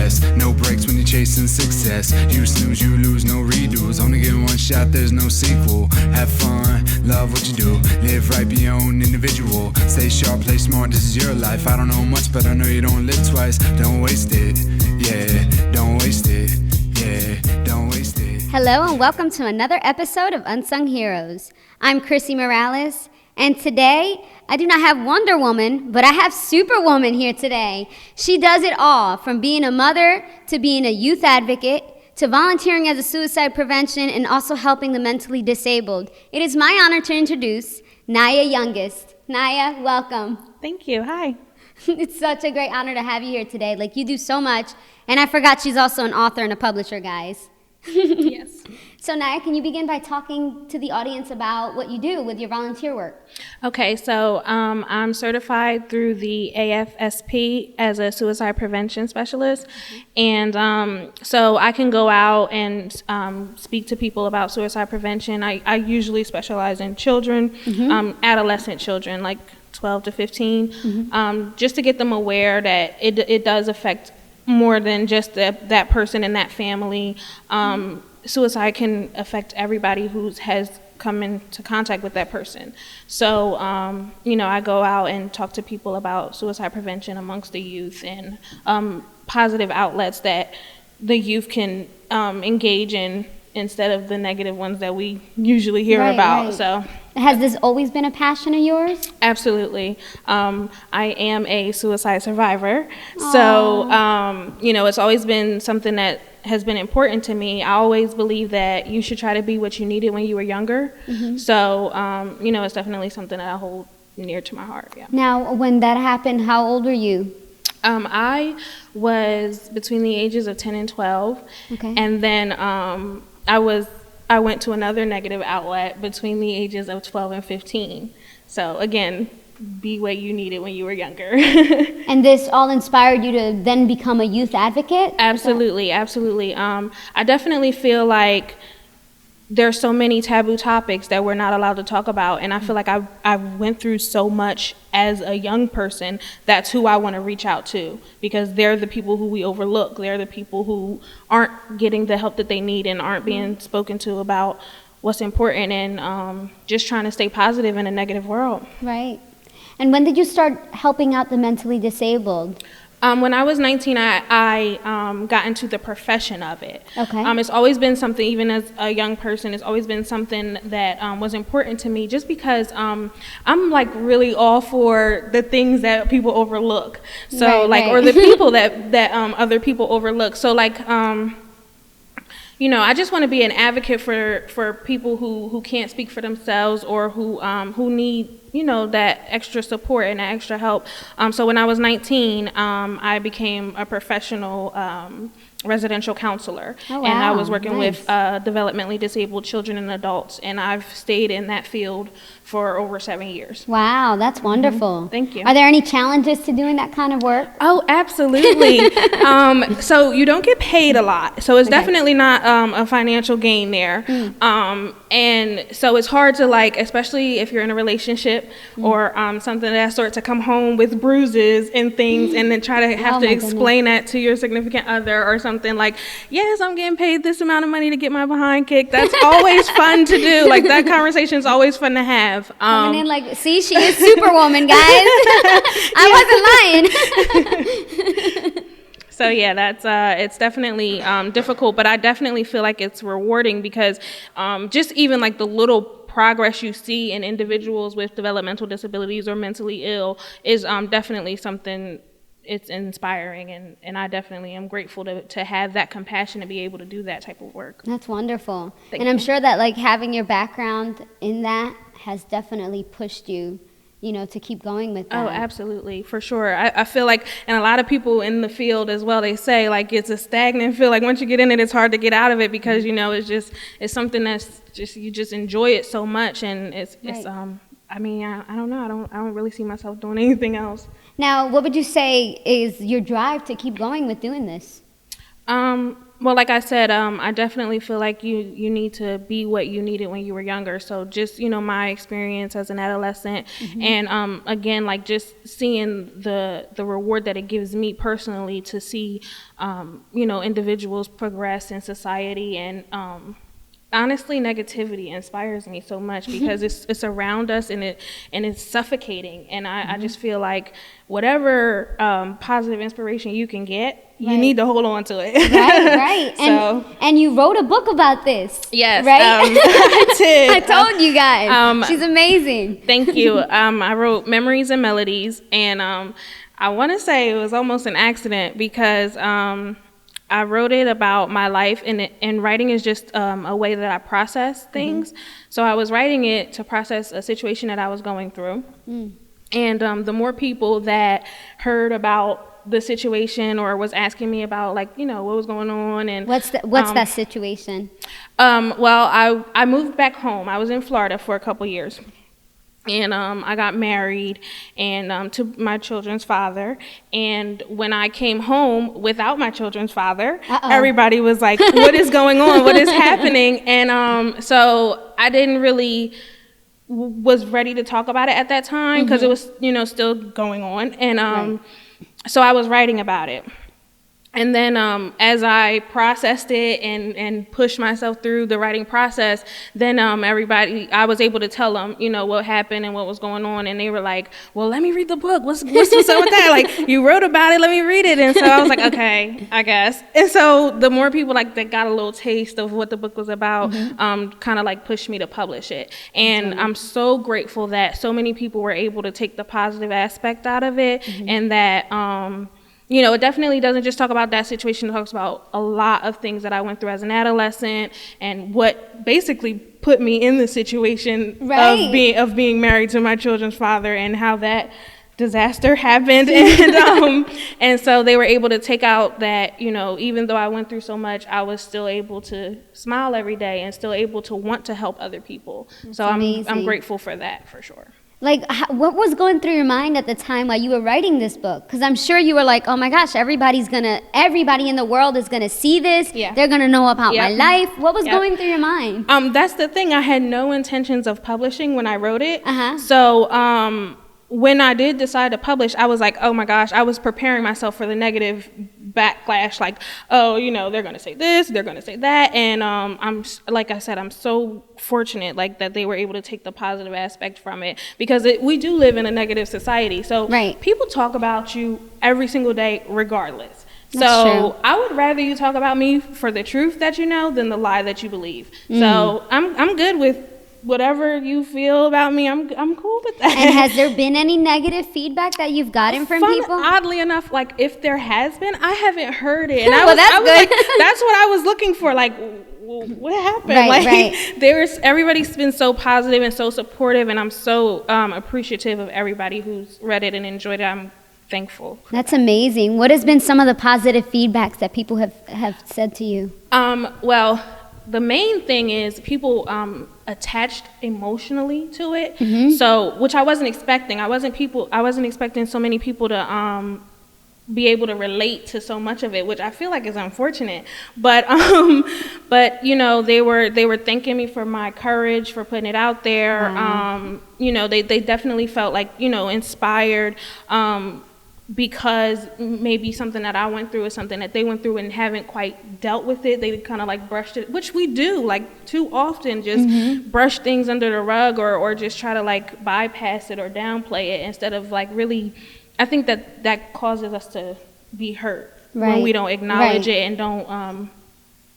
best. No breaks when you're chasing success. You snooze, you lose, no redos. Only get one shot, there's no sequel. Have fun, love what you do. Live right, be your own individual. Stay sharp, play smart, this is your life. I don't know much, but I know you don't live twice. Don't waste it, yeah, don't waste it, yeah, don't waste it. Hello and welcome to another episode of Unsung Heroes. I'm Chrissy Morales, and today I do not have Wonder Woman, but I have Superwoman here today. She does it all, from being a mother to being a youth advocate to volunteering as a suicide prevention and also helping the mentally disabled. It is my honor to introduce Naya Youngest. Naya, welcome. Thank you. Hi. It's such a great honor to have you here today. Like, you do so much, and I forgot she's also an author and a publisher, guys. Yes. So Naya, can you begin by talking to the audience about what you do with your volunteer work? Okay, so I'm certified through the AFSP as a suicide prevention specialist, and so I can go out and speak to people about suicide prevention. I usually specialize in children, adolescent children, like 12 to 15, just to get them aware that it does affect more than just that person and that family. Suicide can affect everybody who has come into contact with that person. So, I go out and talk to people about suicide prevention amongst the youth and positive outlets that the youth can engage in instead of the negative ones that we usually hear about. Right. So, has this always been a passion of yours? Absolutely. I am a suicide survivor. Aww. So, it's always been something that has been important to me. I always believe that you should try to be what you needed when you were younger. So, it's definitely something that I hold near to my heart. Yeah. Now, when that happened, how old were you? I was between the ages of 10 and 12. Okay. And then I went to another negative outlet between the ages of 12 and 15. So again, be what you needed when you were younger. And this all inspired you to then become a youth advocate? Absolutely, absolutely. I definitely feel like there's so many taboo topics that we're not allowed to talk about, and I feel like I went through so much as a young person. That's who I want to reach out to, because they're the people who we overlook. They're the people who aren't getting the help that they need and aren't being spoken to about what's important, and just trying to stay positive in a negative world. Right. And when did you start helping out the mentally disabled? When I was 19, I got into the profession of it. Okay. It's always been something, even as a young person, it's always been something that was important to me, just because I'm like really all for the things that people overlook. So or the people that other people overlook. So I just want to be an advocate for people who can't speak for themselves, or who need that extra support and that extra help. So when I was 19, I became a professional residential counselor. Oh, wow. And I was working with developmentally disabled children and adults, and I've stayed in that field for over 7 years. Wow, that's wonderful. Thank you. Are there any challenges to doing that kind of work? Oh, absolutely. So you don't get paid a lot, so it's definitely not a financial gain there. And so it's hard to, especially if you're in a relationship or something of that sort, to come home with bruises and things and then try to have to explain that to your significant other or something like, yes, I'm getting paid this amount of money to get my behind kicked. That's always fun to do. That conversation is always fun to have. Coming in see, she is Superwoman, guys. I wasn't lying. So yeah, that's it's definitely difficult, but I definitely feel like it's rewarding, because just even the little progress you see in individuals with developmental disabilities or mentally ill is definitely something. It's inspiring, and I definitely am grateful to have that compassion to be able to do that type of work. That's wonderful. Thank and you. I'm sure that having your background in that has definitely pushed you, to keep going with that. Oh, absolutely, for sure. I feel like, and a lot of people in the field as well, they say it's a stagnant field. Once you get in it, it's hard to get out of it, because it's something that's you just enjoy it so much, and it's I don't know. I don't really see myself doing anything else. Now, what would you say is your drive to keep going with doing this? Well, like I said, I definitely feel like you need to be what you needed when you were younger. So just, my experience as an adolescent, and again, like just seeing the reward that it gives me personally to see, individuals progress in society, and honestly, negativity inspires me so much because it's around us, and it's suffocating. And I just feel like whatever positive inspiration you can get, you need to hold on to it. Right. And you wrote a book about this. Yes. Right? I did. I told you guys. She's amazing. Thank you. I wrote Memories and Melodies, and I want to say it was almost an accident because I wrote it about my life, and writing is just a way that I process things. So I was writing it to process a situation that I was going through. And the more people that heard about the situation or was asking me about, like, what was going on, and what's that situation? Well, I moved back home. I was in Florida for a couple years. And I got married and to my children's father. And when I came home without my children's father, everybody was like, what is going on? What is happening? And so I didn't really was ready to talk about it at that time because it was, still going on. And so I was writing about it. And then as I processed it and pushed myself through the writing process, then I was able to tell them, what happened and what was going on. And they were like, well, let me read the book. What's up with that? Like, you wrote about it, let me read it. And so I was like, okay, I guess. And so the more people that got a little taste of what the book was about, kind of like pushed me to publish it. And I'm so grateful that so many people were able to take the positive aspect out of it, and that it definitely doesn't just talk about that situation. It talks about a lot of things that I went through as an adolescent and what basically put me in the situation of being married to my children's father, and how that disaster happened. And so they were able to take out that, even though I went through so much, I was still able to smile every day and still able to want to help other people. So I'm grateful for that, for sure. Like, what was going through your mind at the time while you were writing this book? Because I'm sure you were like, oh my gosh, everybody in the world is gonna see this. Yeah. They're gonna know about my life. What was going through your mind? That's the thing. I had no intentions of publishing when I wrote it. So when I did decide to publish, I was like, oh my gosh, I was preparing myself for the negative backlash, like, oh, they're going to say this, they're going to say that. And like I said, I'm so fortunate that they were able to take the positive aspect from it, because we do live in a negative society. So people talk about you every single day regardless. So I would rather you talk about me for the truth that you know than the lie that you believe. So I'm good with whatever you feel about me. I'm cool with that. And has there been any negative feedback that you've gotten from people? Oddly enough, if there has been, I haven't heard it. And well, that's good. Like, that's what I was looking for. Like, what happened? Everybody's been so positive and so supportive, and I'm so appreciative of everybody who's read it and enjoyed it. I'm thankful. That's amazing. What has been some of the positive feedbacks that people have said to you? Well, the main thing is people attached emotionally to it. So, which I wasn't expecting. I wasn't expecting so many people to be able to relate to so much of it, which I feel like is unfortunate. But they were thanking me for my courage, for putting it out there. They definitely felt inspired. Because maybe something that I went through is something that they went through and haven't quite dealt with it. They kind of brushed it, which we do too often, just brush things under the rug or just try to bypass it or downplay it instead of really. I think that causes us to be hurt when we don't acknowledge it and don't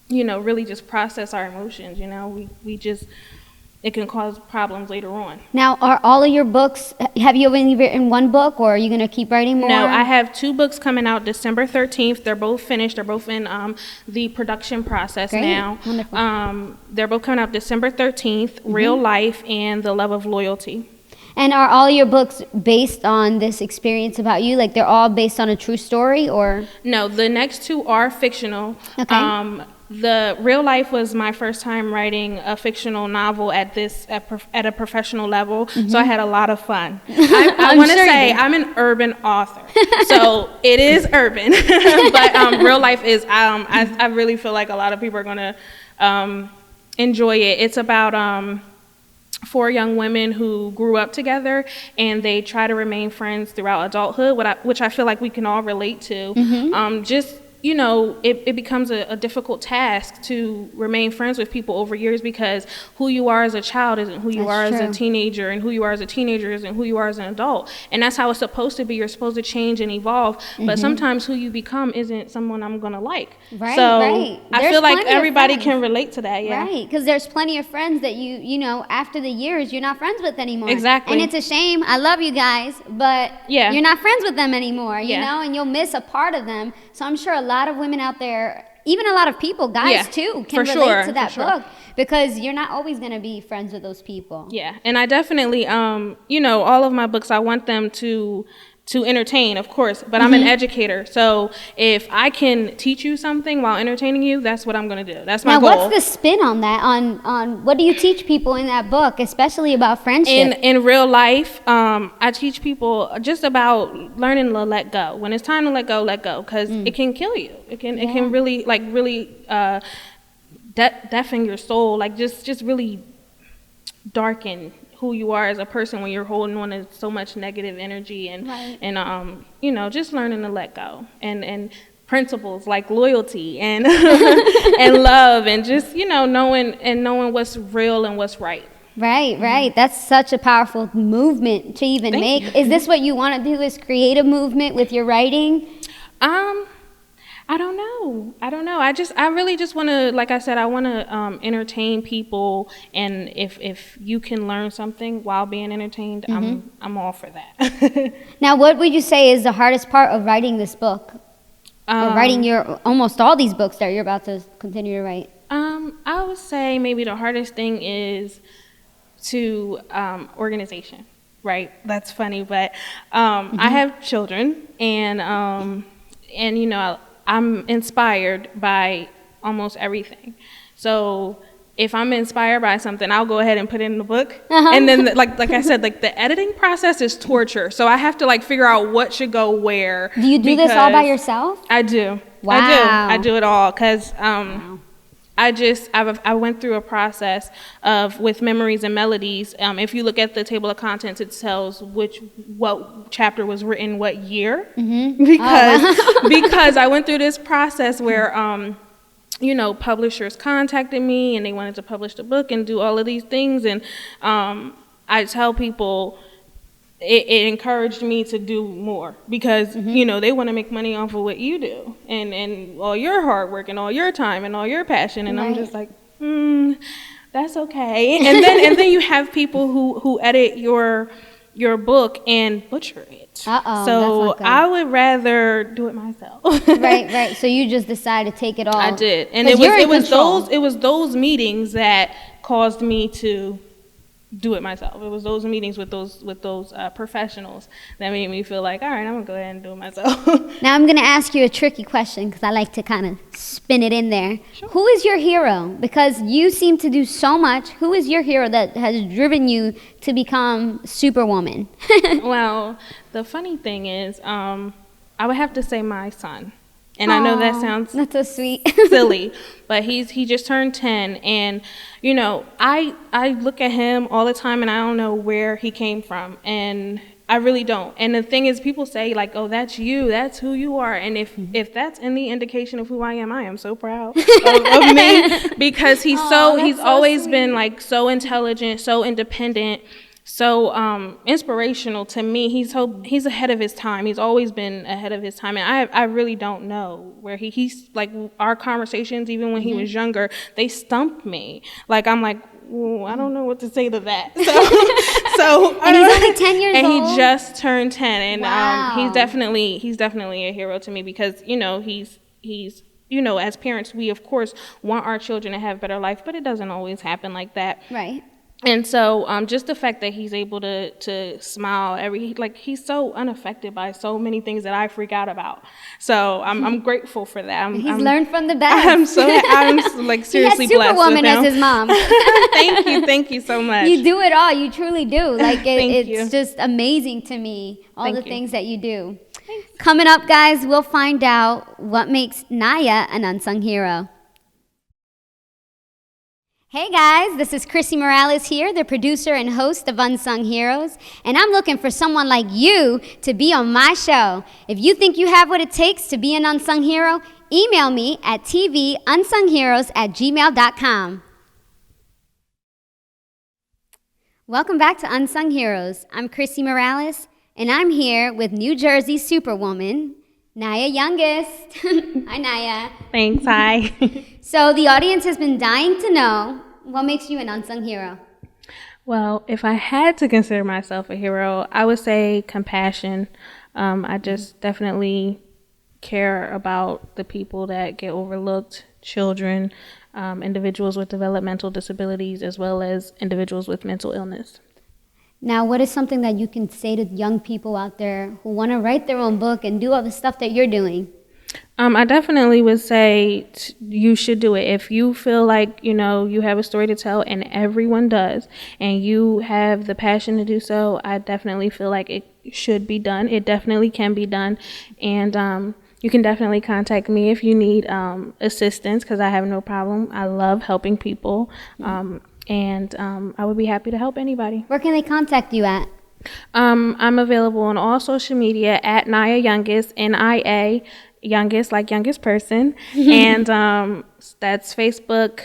really just process our emotions. We just. It can cause problems later on. Now, are all of your books, have you only written one book, or are you going to keep writing more? No, I have 2 books coming out December 13th. They're both finished. They're both in the production process now. Wonderful. They're both coming out December 13th, Real Life and The Love of Loyalty. And are all your books based on this experience about you? They're all based on a true story, or? No, the next 2 are fictional. Okay. The real life was my first time writing a fictional novel at a professional level, so I had a lot of fun. I want to say I'm an urban author, so it is urban, but real life is. I really feel like a lot of people are going to enjoy it. It's about 4 young women who grew up together and they try to remain friends throughout adulthood, which I feel like we can all relate to. Just it becomes a difficult task to remain friends with people over years, because who you are as a child isn't who you are as a teenager, and who you are as a teenager isn't who you are as an adult. And that's how it's supposed to be. You're supposed to change and evolve, but sometimes who you become isn't someone I'm going to like. Right, so right. I feel like everybody can relate to that, yeah. Right, because there's plenty of friends that you know, after the years, you're not friends with anymore. Exactly. And it's a shame. I love you guys, but you're not friends with them anymore, you know, and you'll miss a part of them. So I'm sure a lot of women out there, even a lot of people, guys too, can relate to that book, because you're not always going to be friends with those people. Yeah, and I definitely, all of my books, I want them to entertain, of course, but I'm an educator, so if I can teach you something while entertaining you, that's what I'm going to do. That's my goal. Now, what's the spin on that? On what do you teach people in that book, especially about friendship? In real life, I teach people just about learning to let go. When it's time to let go, because it can kill you. It can really deafen your soul, like just really darken who you are as a person when you're holding on to so much negative energy, and just learning to let go, and principles like loyalty and and love, and just knowing what's real and what's right. Right. That's such a powerful movement to even make. Is this what you want to do, this creative movement with your writing? I don't know. I really just want to, like I said, I want to entertain people, and if you can learn something while being entertained, I'm all for that. Now, what would you say is the hardest part of writing this book, or writing your almost all these books that you're about to continue to write? I would say maybe the hardest thing is to organization. Right? That's funny, but I have children, and I'm inspired by almost everything. So if I'm inspired by something, I'll go ahead and put it in the book. And then, like I said, the editing process is torture. So I have to figure out what should go where. Do you do this all by yourself? I do. Wow. I do it all, because I went through a process with memories and melodies. If you look at the table of contents, it tells what chapter was written what year, because I went through this process where publishers contacted me and they wanted to publish the book and do all of these things, and I tell people it encouraged me to do more, because they want to make money off of what you do, and all your hard work and all your time and all your passion, and I'm just like, that's okay. And then you have people who edit your book and butcher it. So I would rather do it myself. Right. So you just decided to take it all. I did, and it was those meetings that caused me to do it myself. It was those meetings with those professionals that made me feel like, all right, I'm gonna go ahead and do it myself. Now I'm gonna ask you a tricky question, because I like to kind of spin it in there. Sure. Who is your hero? Because you seem to do so much. Who is your hero that has driven you to become Superwoman? Well, the funny thing is, I would have to say my son. And I know that sounds that's so sweet, silly, but he just turned 10, and I look at him all the time, and I don't know where he came from, and I really don't. And the thing is, people say oh, that's you, that's who you are, and if that's any indication of who I am so proud of me, because he's always been so intelligent, so independent, so inspirational to me. He's ahead of his time. He's always been ahead of his time, and I really don't know where he's our conversations, even when he was younger, they stumped me. I'm like, I don't know what to say to that. So and he's only 10 years old, and he just turned 10, and wow. He's definitely a hero to me, because he's as parents, we of course want our children to have a better life, but it doesn't always happen like that. Right. And so just the fact that he's able to smile he's so unaffected by so many things that I freak out about. So I'm grateful for that. He's learned from the best. I'm seriously he had blessed with Superwoman him. as his mom. Thank you so much. You do it all. You truly do. Like it's you. just amazing to me, all Thank the you. things that you do. Thanks. Coming up, guys, we'll find out what makes Naya an unsung hero. Hey guys, this is Chrissy Morales here, the producer and host of Unsung Heroes, and I'm looking for someone like you to be on my show. If you think you have what it takes to be an unsung hero, email me at tvunsungheroes@gmail.com. Welcome back to Unsung Heroes. I'm Chrissy Morales, and I'm here with New Jersey superwoman, Naya Youngest. Hi, Naya. Thanks, hi. So the audience has been dying to know, what makes you an unsung hero? Well, if I had to consider myself a hero, I would say compassion. I just definitely care about the people that get overlooked, children, individuals with developmental disabilities, as well as individuals with mental illness. Now, what is something that you can say to young people out there who want to write their own book and do all the stuff that you're doing? I definitely would say you should do it. If you feel like, you have a story to tell, and everyone does, and you have the passion to do so, I definitely feel like it should be done. It definitely can be done. And you can definitely contact me if you need assistance, because I have no problem. I love helping people. And I would be happy to help anybody. Where can they contact you at? I'm available on all social media at Naya Youngest, Nia Youngest, like youngest person. And that's Facebook,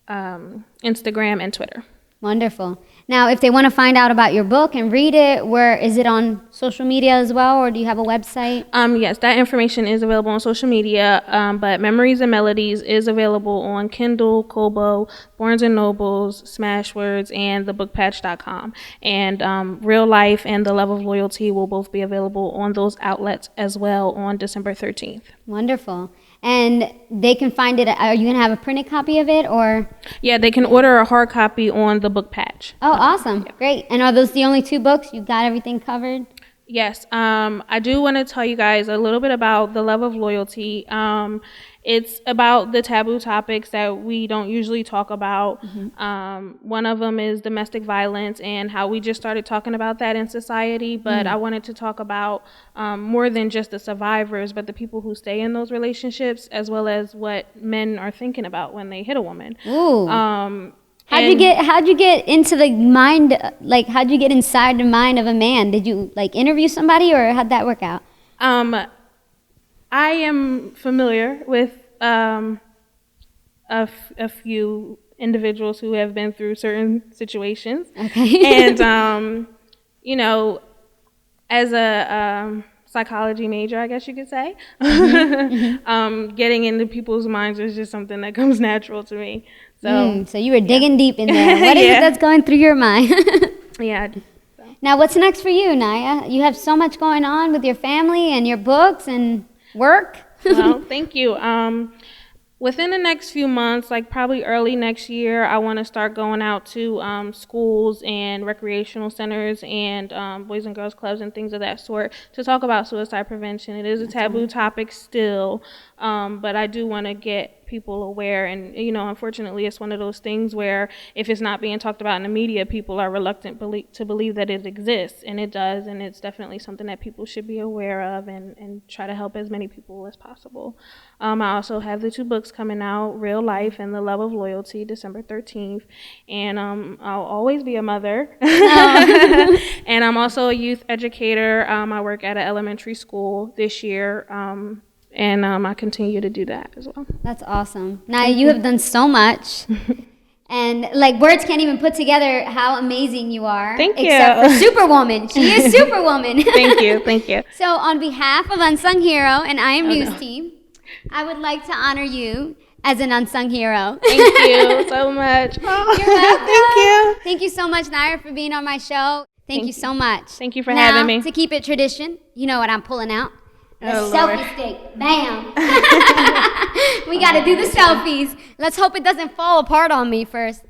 Instagram, and Twitter. Wonderful. Now, if they want to find out about your book and read it, where is it on social media as well, or do you have a website? Yes, that information is available on social media, but Memories and Melodies is available on Kindle, Kobo, Barnes & Nobles, Smashwords, and thebookpatch.com. And Real Life and The Love of Loyalty will both be available on those outlets as well on December 13th. Wonderful. And they can find it. Are you going to have a printed copy of it, or? Yeah, they can order a hard copy on the book patch. Oh, awesome. Yep. Great. And are those the only 2 books? You got everything covered? Yes. I do want to tell you guys a little bit about The Love of Loyalty. It's about the taboo topics that we don't usually talk about. Mm-hmm. One of them is domestic violence and how we just started talking about that in society. But I wanted to talk about more than just the survivors, but the people who stay in those relationships, as well as what men are thinking about when they hit a woman. Ooh. How'd you get into the mind, how'd you get inside the mind of a man? Did you interview somebody, or how'd that work out? I am familiar with a few individuals who have been through certain situations. Okay. And, as a psychology major, I guess you could say, getting into people's minds is just something that comes natural to me. So you were digging deep in there. What is it that's going through your mind? Yeah. Now, what's next for you, Naya? You have so much going on with your family and your books and work. Well, thank you. Within the next few months, probably early next year, I want to start going out to schools and recreational centers and boys and girls clubs and things of that sort to talk about suicide prevention. It is a taboo topic still, but I do want to get people aware. And, unfortunately, it's one of those things where if it's not being talked about in the media, people are reluctant to believe that it exists. And it does, and it's definitely something that people should be aware of and try to help as many people as possible. I also have the 2 books coming out, Real Life and The Love of Loyalty, December 13th. And I'll always be a mother. And I'm also a youth educator. I work at an elementary school this year. And I continue to do that as well. That's awesome. Now, you have done so much. And, words can't even put together how amazing you are. Thank you. Except for Superwoman. She is Superwoman. Thank you. So, on behalf of Unsung Hero and I Am News Team, I would like to honor you as an unsung hero. Thank you so much. You're welcome. Thank you. Thank you so much, Naya, for being on my show. Thank you so much. Thank you for having me. To keep it tradition, you know what I'm pulling out. The Lord. selfie stick. Bam. We got to do the selfies. Let's hope it doesn't fall apart on me first.